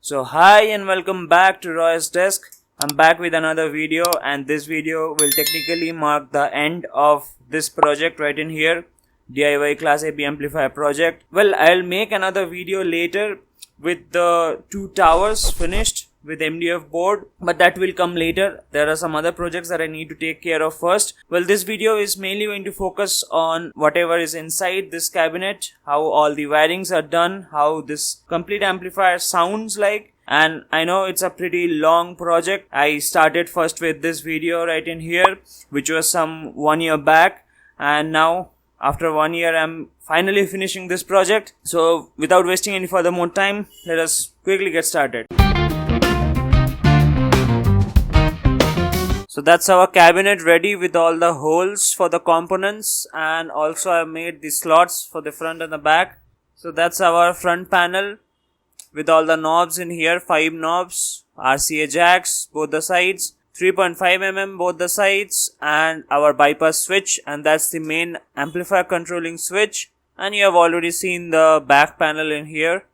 So hi and welcome back to Roy's Desk. I'm back with another video, and this video will technically mark the end of this project right in here, DIY Class AB Amplifier project. Well, I'll make another video later with the two towers finished with MDF board, but that will come later. There are some other projects that I need to take care of first. Well, this video is mainly going to focus on whatever is inside this cabinet, how all the wirings are done, how this complete amplifier sounds like. And I know it's a pretty long project. I started first with this video right in here, which was some 1 year back, and now after 1 year I'm finally finishing this project. So without wasting any further more time, let us quickly get started. So that's our cabinet ready with all the holes for the components, and also I made the slots for the front and the back. So that's our front panel with all the knobs in here, 5 knobs, RCA jacks both the sides, 3.5mm both the sides, and our bypass switch, and that's the main amplifier controlling switch. And you have already seen the back panel in here.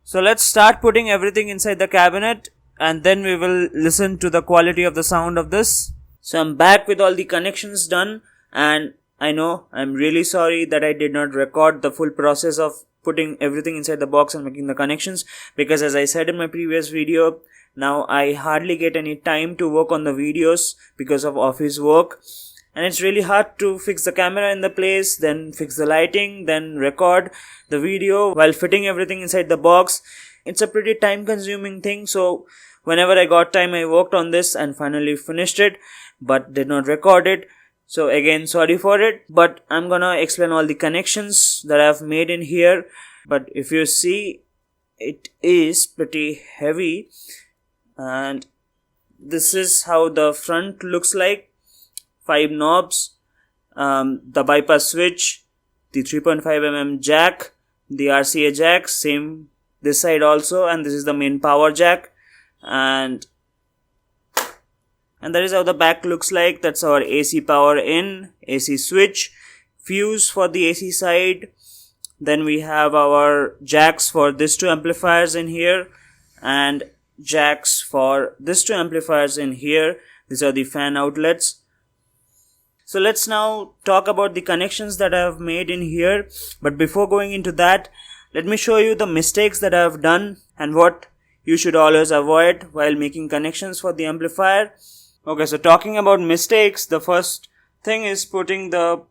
So let's start putting everything inside the cabinet, and then we will listen to the quality of the sound of this. So I'm back with all the connections done, and I know I'm really sorry that I did not record the full process of putting everything inside the box and making the connections, because as I said in my previous video, now I hardly get any time to work on the videos because of office work, and it's really hard to fix the camera in the place, then fix the lighting, then record the video while fitting everything inside the box. It's a pretty time consuming thing, so whenever I got time I worked on this and finally finished it, but did not record it. So again, sorry for it, but I'm gonna explain all the connections that I've made in here. But if you see, it is pretty heavy, and this is how the front looks like. 5 knobs, the bypass switch, the 3.5mm jack, the RCA jack, same this side also, and this is the main power jack, and that is how the back looks like. That's our AC power in, AC switch, fuse for the AC side. Then we have our jacks for these two amplifiers in here, and jacks for these two amplifiers in here. These are the fan outlets. So let's now talk about the connections that I have made in here. But before going into that, let me show you the mistakes that I have done and what you should always avoid while making connections for the amplifier. Okay, so talking about mistakes, the first thing is putting the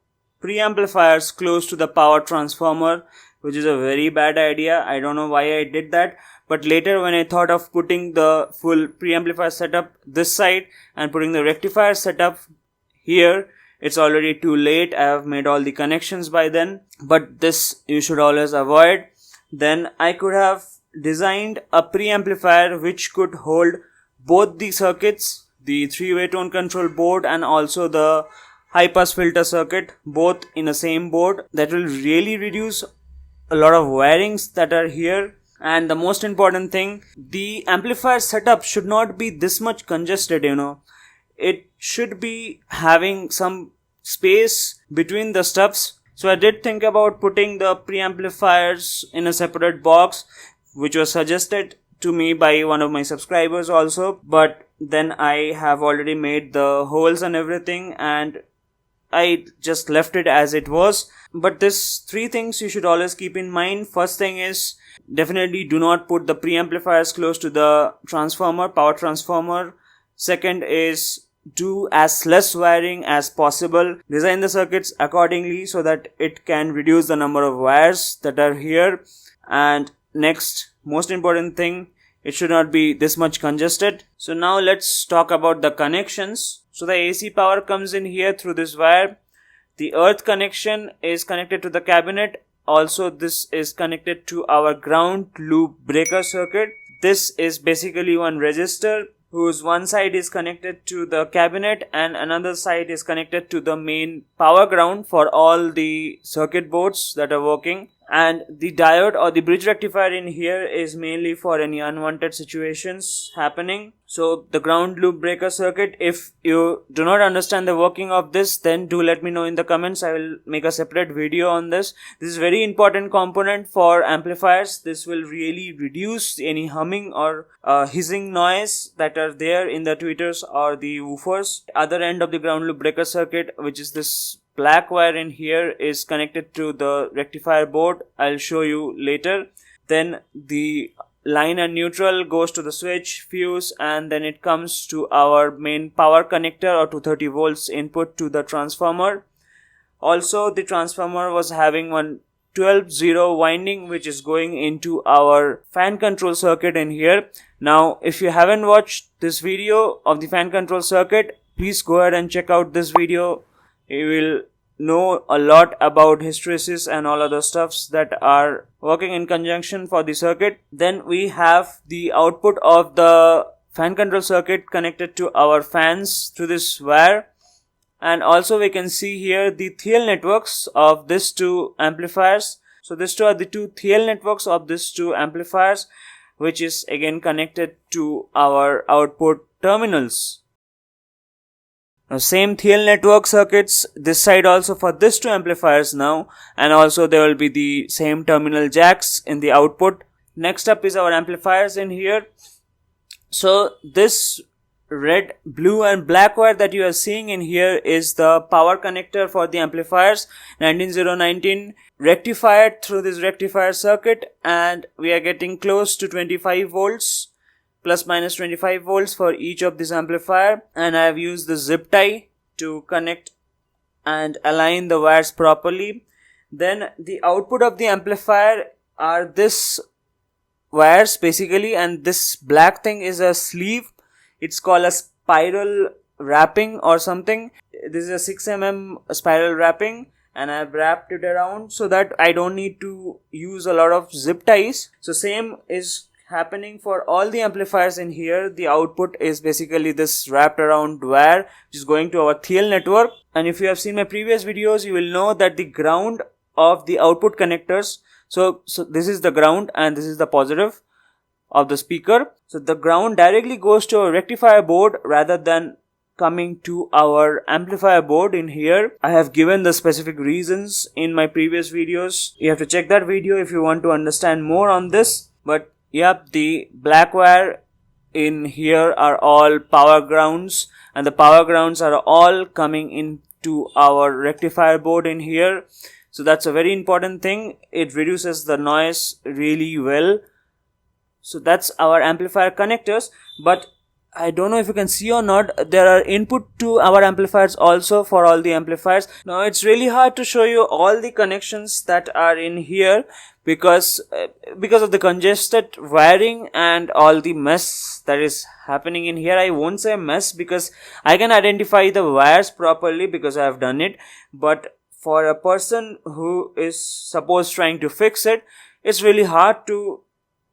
preamplifiers close to the power transformer, which is a very bad idea. I don't know why I did that, but later when I thought of putting the full preamplifier setup this side and putting the rectifier setup here, it's already too late. I have made all the connections by then, but this you should always avoid. Then I could have designed a preamplifier which could hold both the circuits, the 3-way tone control board and also the high pass filter circuit, both in the same board. That will really reduce a lot of wirings that are here. And the most important thing, the amplifier setup should not be this much congested, It should be having some space between the stuffs. So I did think about putting the preamplifiers in a separate box, which was suggested to me by one of my subscribers also, but then I have already made the holes and everything, and I just left it as it was. But this 3 things you should always keep in mind. First thing is, definitely do not put the preamplifiers close to the transformer, power transformer. Second is, do as less wiring as possible. Design the circuits accordingly so that it can reduce the number of wires that are here. And next, most important thing, it should not be this much congested. So now let's talk about the connections. So the AC power comes in here through this wire. The earth connection is connected to the cabinet. Also, this is connected to our ground loop breaker circuit. This is basically one resistor whose one side is connected to the cabinet and another side is connected to the main power ground for all the circuit boards that are working. And the diode or the bridge rectifier in here is mainly for any unwanted situations happening. So the ground loop breaker circuit, if you do not understand the working of this, then do let me know in the comments. I will make a separate video on this. This is a very important component for amplifiers. This will really reduce any humming or hissing noise that are there in the tweeters or the woofers. Other end of the ground loop breaker circuit, which is this black wire in here, is connected to the rectifier board. I'll show you later. Then the line and neutral goes to the switch, fuse, and then it comes to our main power connector or 230 volts input to the transformer. Also, the transformer was having one 12-0 winding which is going into our fan control circuit in here. Now, if you haven't watched this video of the fan control circuit, please go ahead and check out this video. You will know a lot about hysteresis and all other stuffs that are working in conjunction for the circuit. Then we have the output of the fan control circuit connected to our fans through this wire, and also we can see here the TL networks of these two amplifiers. So these two are the two TL networks of these two amplifiers, which is again connected to our output terminals. Now same TL network circuits this side also for these two amplifiers now, and also there will be the same terminal jacks in the output. Next up is our amplifiers in here. So this red, blue and black wire that you are seeing in here is the power connector for the amplifiers 19019 rectified through this rectifier circuit, and we are getting close to 25 volts. Plus minus 25 volts for each of this amplifier, and I have used the zip tie to connect and align the wires properly. Then the output of the amplifier are this wires basically, and this black thing is a sleeve. It's called a spiral wrapping or something. This is a 6 mm spiral wrapping, and I've wrapped it around so that I don't need to use a lot of zip ties. So same is happening for all the amplifiers in here. The output is basically this wrapped around wire which is going to our TL network. And if you have seen my previous videos, you will know that the ground of the output connectors, so this is the ground and this is the positive of the speaker. So the ground directly goes to a rectifier board rather than coming to our amplifier board in here. I have given the specific reasons in my previous videos. You have to check that video if you want to understand more on this. But yep, the black wire in here are all power grounds, and the power grounds are all coming into our rectifier board in here. So that's a very important thing. It reduces the noise really well. So that's our amplifier connectors. But I don't know if you can see or not, there are input to our amplifiers also for all the amplifiers. Now it's really hard to show you all the connections that are in here because of the congested wiring and all the mess that is happening in here. I won't say mess because I can identify the wires properly because I have done it, but for a person who is suppose trying to fix it, it's really hard to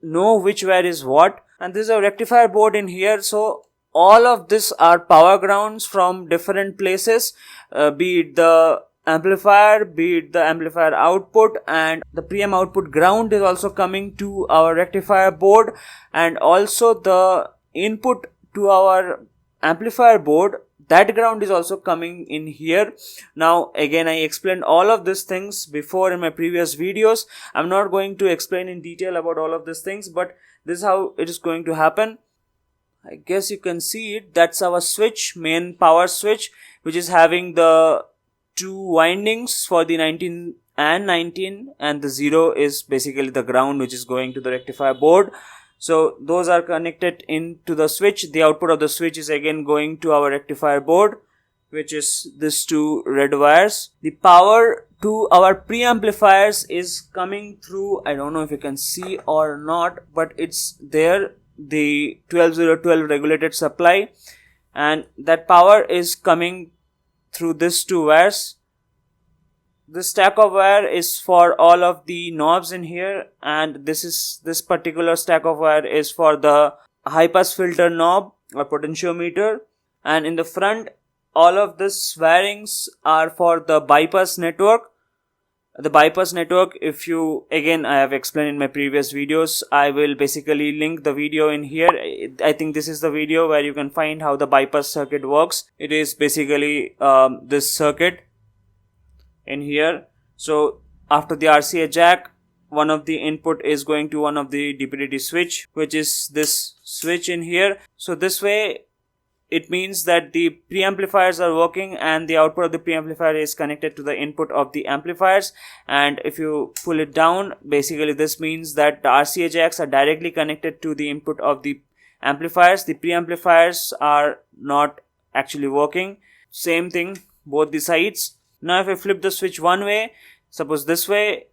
know which wire is what. And this is a rectifier board in here, so all of this are power grounds from different places, be it the amplifier, be it the amplifier output, and the preamp output ground is also coming to our rectifier board, and also the input to our amplifier board, that ground is also coming in here. Now again, I explained all of these things before in my previous videos. I'm not going to explain in detail about all of these things, but this is how it is going to happen. I guess you can see it. That's our switch, main power switch, which is having the two windings for the 19 and 19, and the 0 is basically the ground which is going to the rectifier board. So those are connected into the switch. The output of the switch is again going to our rectifier board, which is these two red wires. The power to our preamplifiers is coming through, I don't know if you can see or not, but it's there, the 12012 regulated supply, and that power is coming through these two wires. This stack of wire is for all of the knobs in here, and this particular stack of wire is for the high pass filter knob or potentiometer, and in the front all of these wirings are for the bypass network. The bypass network, if you, again, I have explained in my previous videos. I will basically link the video in here. I think this is the video where you can find how the bypass circuit works. It is basically this circuit in here. So after the RCA jack, one of the input is going to one of the DP/DT switch, which is this switch in here. So this way it means that the preamplifiers are working and the output of the preamplifier is connected to the input of the amplifiers. And if you pull it down, basically this means that the RCA jacks are directly connected to the input of the amplifiers. The preamplifiers are not actually working. Same thing, both the sides. Now if I flip the switch one way, suppose this way,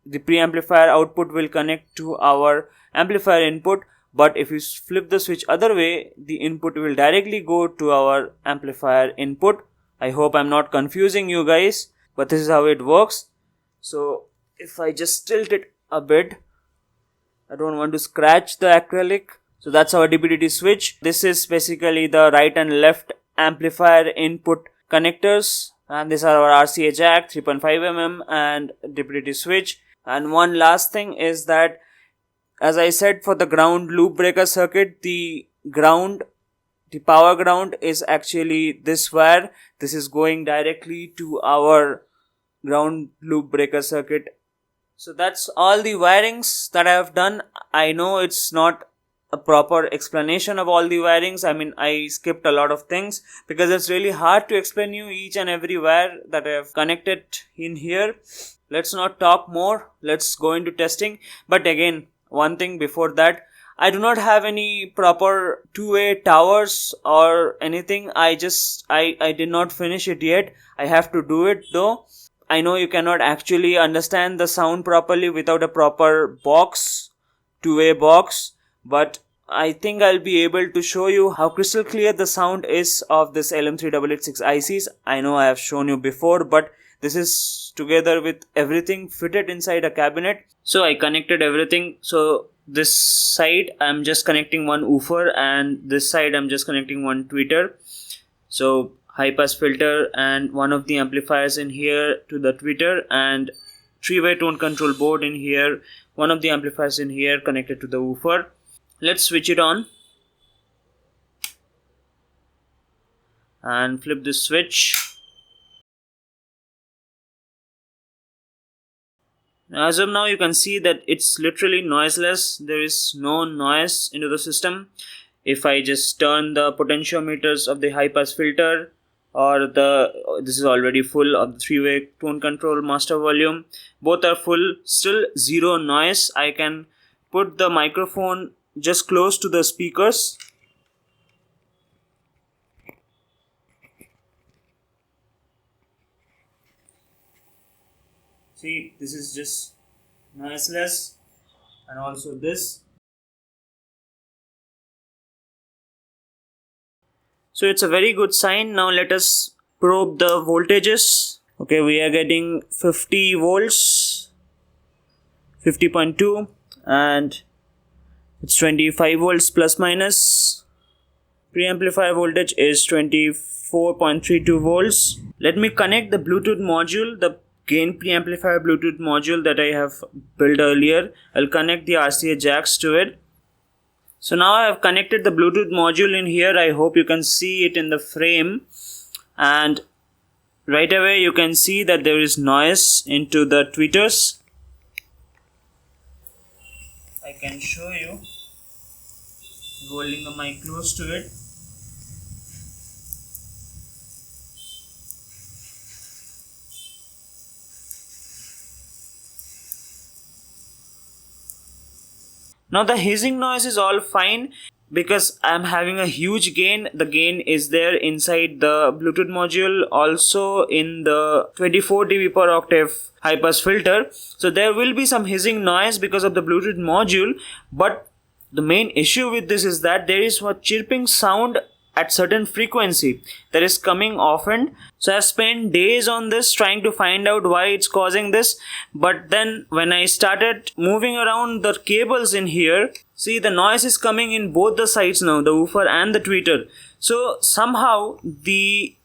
the preamplifier output will connect to our amplifier input. But if you flip the switch other way, the input will directly go to our amplifier input. I hope I'm not confusing you guys, but this is how it works. So if I just tilt it a bit, I don't want to scratch the acrylic. So that's our DP/DT switch. This is basically the right and left amplifier input connectors. And these are our RCA jack, 3.5 mm and DP/DT switch. And one last thing is that, as I said, for the ground loop breaker circuit, the power ground is actually this wire. This is going directly to our ground loop breaker circuit. So that's all the wirings that I have done. I know it's not a proper explanation of all the wirings. I mean, I skipped a lot of things because it's really hard to explain you each and every wire that I have connected in here. Let's not talk more. Let's go into testing. But again, one thing before that, I do not have any proper two-way towers or anything. I did not finish it yet. I have to do it though. I know you cannot actually understand the sound properly without a proper box, two-way box, but I think I'll be able to show you how crystal clear the sound is of this LM3886 ICs. I know I have shown you before, but this is together with everything fitted inside a cabinet. So I connected everything. So this side I'm just connecting one woofer and this side I'm just connecting one tweeter. So high pass filter and one of the amplifiers in here to the tweeter, and three-way tone control board in here, one of the amplifiers in here connected to the woofer. Let's switch it on and flip this switch. As of now, you can see that it's literally noiseless. There is no noise into the system. If I just turn the potentiometers of the high pass filter, or this is already full of the three-way tone control master volume, both are full, still zero noise. I can put the microphone just close to the speakers. See, this is just noiseless, and also this. So it's a very good sign. Now let us probe the voltages. Okay, we are getting 50 volts, 50.2, and it's 25 volts plus minus. Preamplifier voltage is 24.32 volts. Let me connect the Bluetooth module, the gain preamplifier Bluetooth module that I have built earlier. I'll connect the RCA jacks to it. So now I have connected the Bluetooth module in here. I hope you can see it in the frame, and right away you can see that there is noise into the tweeters. I can show you holding the mic close to it. Now the hissing noise is all fine because I'm having a huge gain. The gain is there inside the Bluetooth module, also in the 24 dB per octave high pass filter. So there will be some hissing noise because of the Bluetooth module, but the main issue with this is that there is a chirping sound at certain frequency that is coming often. So I spent days on this trying to find out why it's causing this, but then when I started moving around the cables in here, see, the noise is coming in both the sides now, the woofer and the tweeter. So somehow the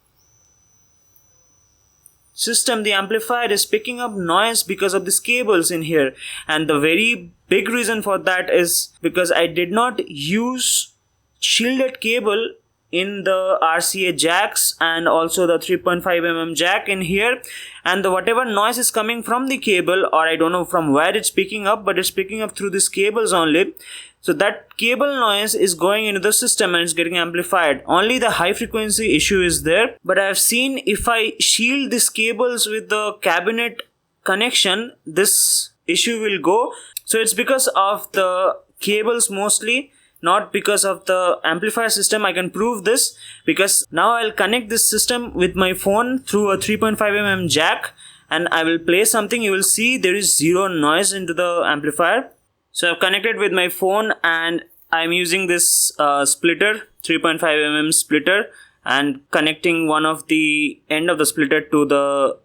system, the amplifier is picking up noise because of these cables in here. And the very big reason for that is because I did not use shielded cable in the RCA jacks and also the 3.5mm jack in here, and the whatever noise is coming from the cable, or I don't know from where it's picking up, but it's picking up through these cables only. So that cable noise is going into the system and it's getting amplified. Only the high frequency issue is there. But I have seen if I shield these cables with the cabinet connection, this issue will go. So it's because of the cables mostly, not because of the amplifier system. I can prove this because now I'll connect this system with my phone through a 3.5mm jack and I will play something. You will see there is zero noise into the amplifier. So I've connected with my phone and I'm using this splitter, 3.5mm splitter, and connecting one of the end of the splitter to the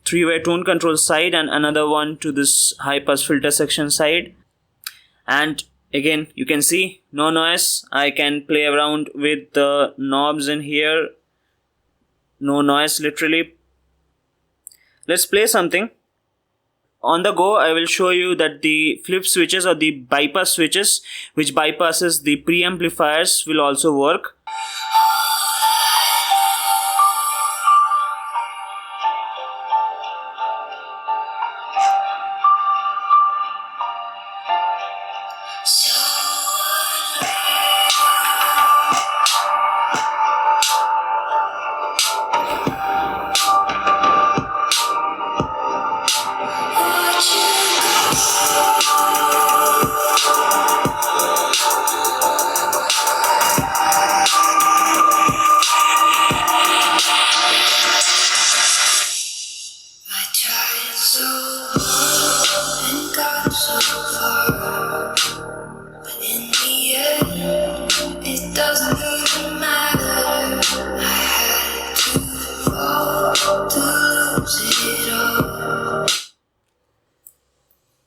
three-way tone control side and another one to this high pass filter section side. And again, you can see no noise. I can play around with the knobs in here. No noise, literally. Let's play something. On the go, I will show you that the flip switches or the bypass switches, which bypasses the preamplifiers, will also work.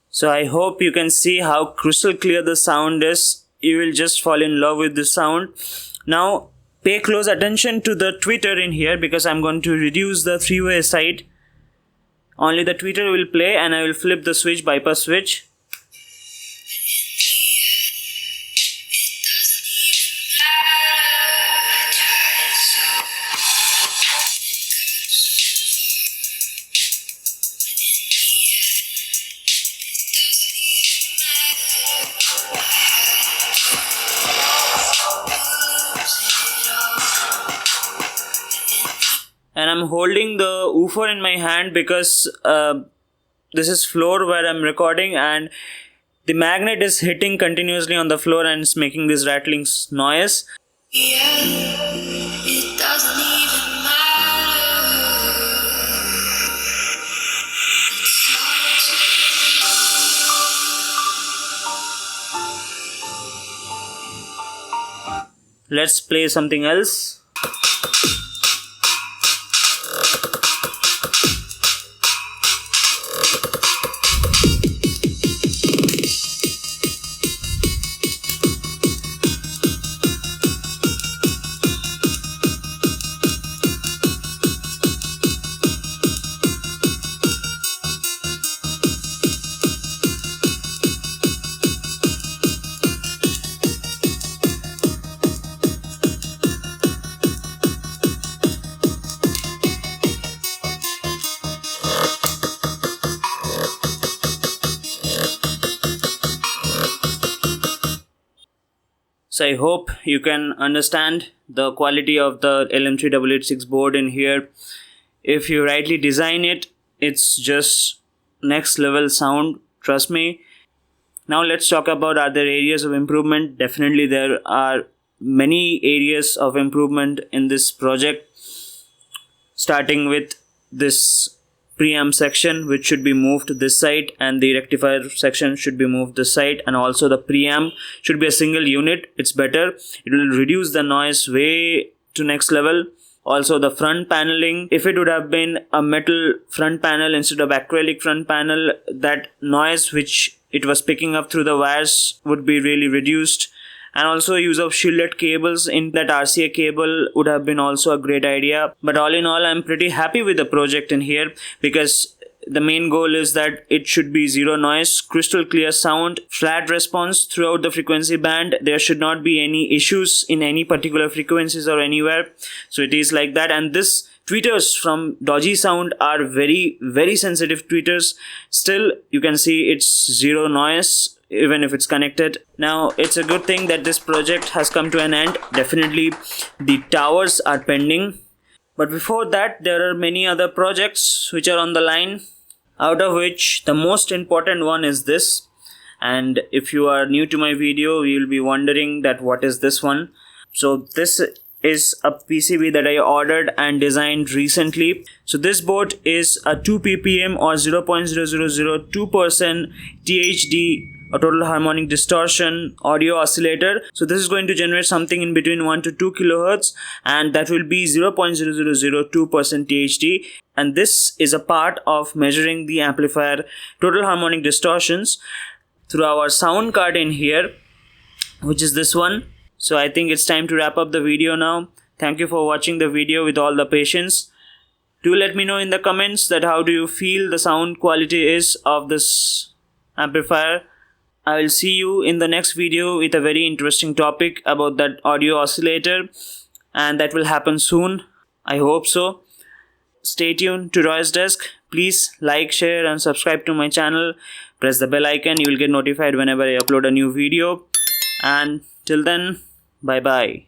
So I hope you can see how crystal clear the sound is. You will just fall in love with the sound. Now pay close attention to the tweeter in here because I'm going to reduce the three-way side. Only the tweeter will play and I will flip the switch, bypass switch. And I'm holding the woofer in my hand because this is floor where I'm recording and the magnet is hitting continuously on the floor and it's making this rattling noise. Yeah, it doesn't even matter. Let's play something else. So I hope you can understand the quality of the LM3886 board in here. If you rightly design it, it's just next level sound, trust me. Now let's talk about other areas of improvement. Definitely there are many areas of improvement in this project, starting with this preamp section, which should be moved to this side, and the rectifier section should be moved this side, and also the preamp should be a single unit. It's better, it will reduce the noise way to next level. Also the front paneling, if it would have been a metal front panel instead of acrylic front panel, that noise which it was picking up through the wires would be really reduced. and also use of shielded cables in that RCA cable would have been also a great idea. But all in all, I'm pretty happy with the project in here, because the main goal is that it should be zero noise, crystal clear sound, flat response throughout the frequency band. There should not be any issues in any particular frequencies or anywhere. So it is like that. And this tweeters from Dodgy Sound are very, very sensitive tweeters. Still, you can see it's zero noise even if it's connected. Now, it's a good thing that this project has come to an end. Definitely the towers are pending. But before that, there are many other projects which are on the line, out of which the most important one is this. And if you are new to my video, you will be wondering that what is this one. So this is a PCB that I ordered and designed recently. So this board is a 2 ppm or 0.0002% THD, a total harmonic distortion audio oscillator. So this is going to generate something in between 1 to 2 kilohertz, and that will be 0.0002% THD. And this is a part of measuring the amplifier total harmonic distortions through our sound card in here, which is this one. So I think it's time to wrap up the video now. Thank you for watching the video with all the patience. Do let me know in the comments that how do you feel the sound quality is of this amplifier. I will see you in the next video with a very interesting topic about that audio oscillator, and that will happen soon. I hope so. Stay tuned to Roy's Desk. Please like, share and subscribe to my channel. Press the bell icon. You will get notified whenever I upload a new video. And till then, bye bye.